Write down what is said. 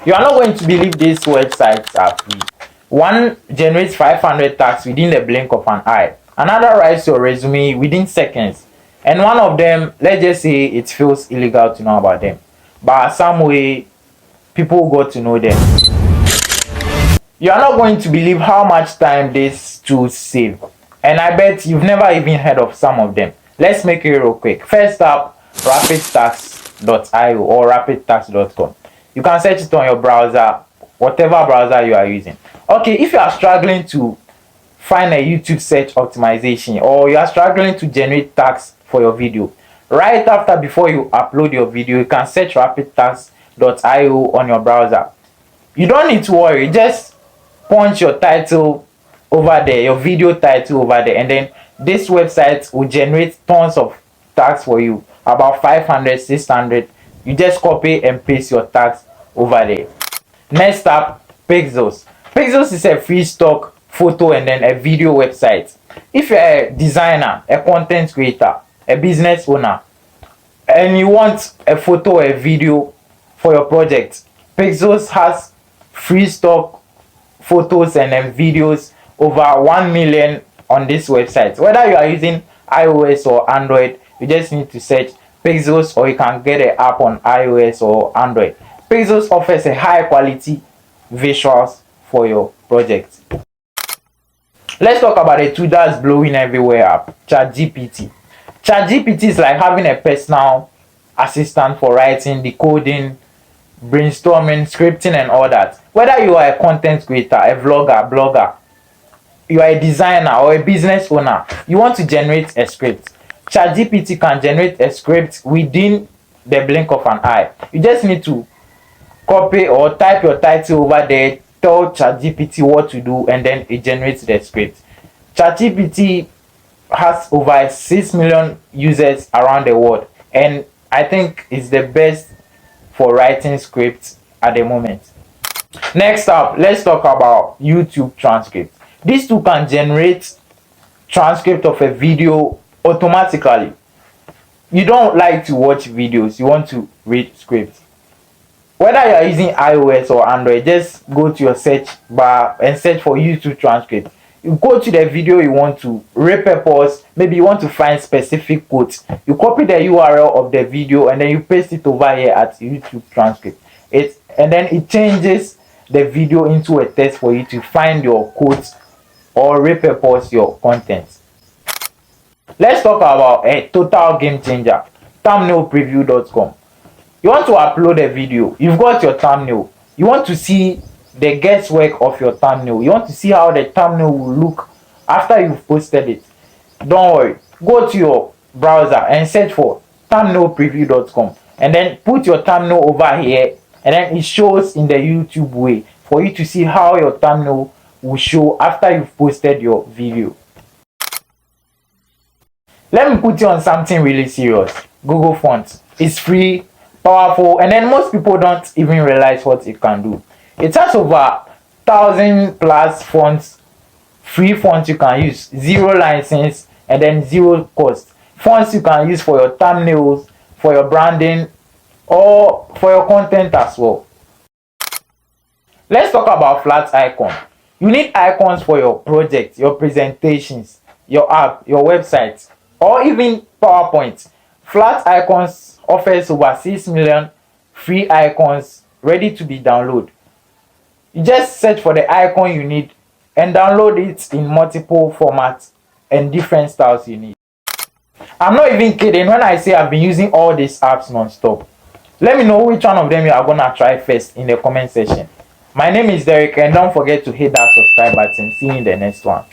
You are not going to believe these websites are free. One generates 500 tags within the blink of an eye. Another writes your resume within seconds. And one of them, let's just say it feels illegal to know about them, but some way people got to know them. You are not going to believe how much time these tools save. And I bet you've never even heard of some of them. Let's make it real quick. First up, rapidtax.io or rapidtax.com. You can search it on your browser, whatever browser you are using. Okay, if you are struggling to find a YouTube search optimization, or you are struggling to generate tags for your video, right after before you upload your video, you can search rapidtax.io on your browser. You don't need to worry, just punch your title over there, your video title over there, and then this website will generate tons of tags for you, about 500, 600. You just copy and paste your tags over there. Next up, Pixels. Pixels is a free stock photo and then a video website. If you're a designer, a content creator, a business owner, and you want a photo or a video for your project, Pixels has free stock photos and then videos over 1 million on this website. Whether you are using iOS or Android, you just need to search Pixels, or you can get an app on iOS or Android. Pixels offers a high quality visuals for your project. Let's talk about the tool that's blowing everywhere up, ChatGPT. ChatGPT is like having a personal assistant for writing, decoding, brainstorming, scripting, and all that. Whether you are a content creator, a vlogger, blogger, you are a designer or a business owner, you want to generate a script, ChatGPT can generate a script within the blink of an eye. You just need to copy or type your title over there, tell ChatGPT what to do, and then it generates the script. ChatGPT has over 6 million users around the world, and I think it's the best for writing scripts at the moment. Next up, let's talk about YouTube transcript. This tool can generate transcript of a video automatically. You don't like to watch videos, you want to read scripts. Whether you are using iOS or Android, just go to your search bar and search for YouTube transcript. You go to the video you want to repurpose, maybe you want to find specific quotes. You copy the URL of the video and then you paste it over here at YouTube transcript. And then it changes the video into a text for you to find your quotes or repurpose your content. Let's talk about a total game changer, thumbnailpreview.com. You want to upload a video, you've got your thumbnail, you want to see the guesswork of your thumbnail, you want to see how the thumbnail will look after you've posted it. Don't worry, go to your browser and search for thumbnailpreview.com and then put your thumbnail over here, and then it shows in the YouTube way for you to see how your thumbnail will show after you've posted your video. Let me put you on something really serious. Google Fonts is free, powerful, and then most people don't even realize what it can do. It has over 1,000 plus fonts, free fonts you can use, zero license, and then zero cost. Fonts you can use for your thumbnails, for your branding, or for your content as well. Let's talk about flat icon. You need icons for your project, your presentations, your app, your website, or even PowerPoint. Flat icons offers over 6 million free icons ready to be downloaded. You just search for the icon you need and download it in multiple formats and different styles you need. I'm not even kidding when I say I've been using all these apps non-stop. Let me know which one of them you are gonna try first in the comment section. My name is Derrick, and don't forget to hit that subscribe button. See you in the next one.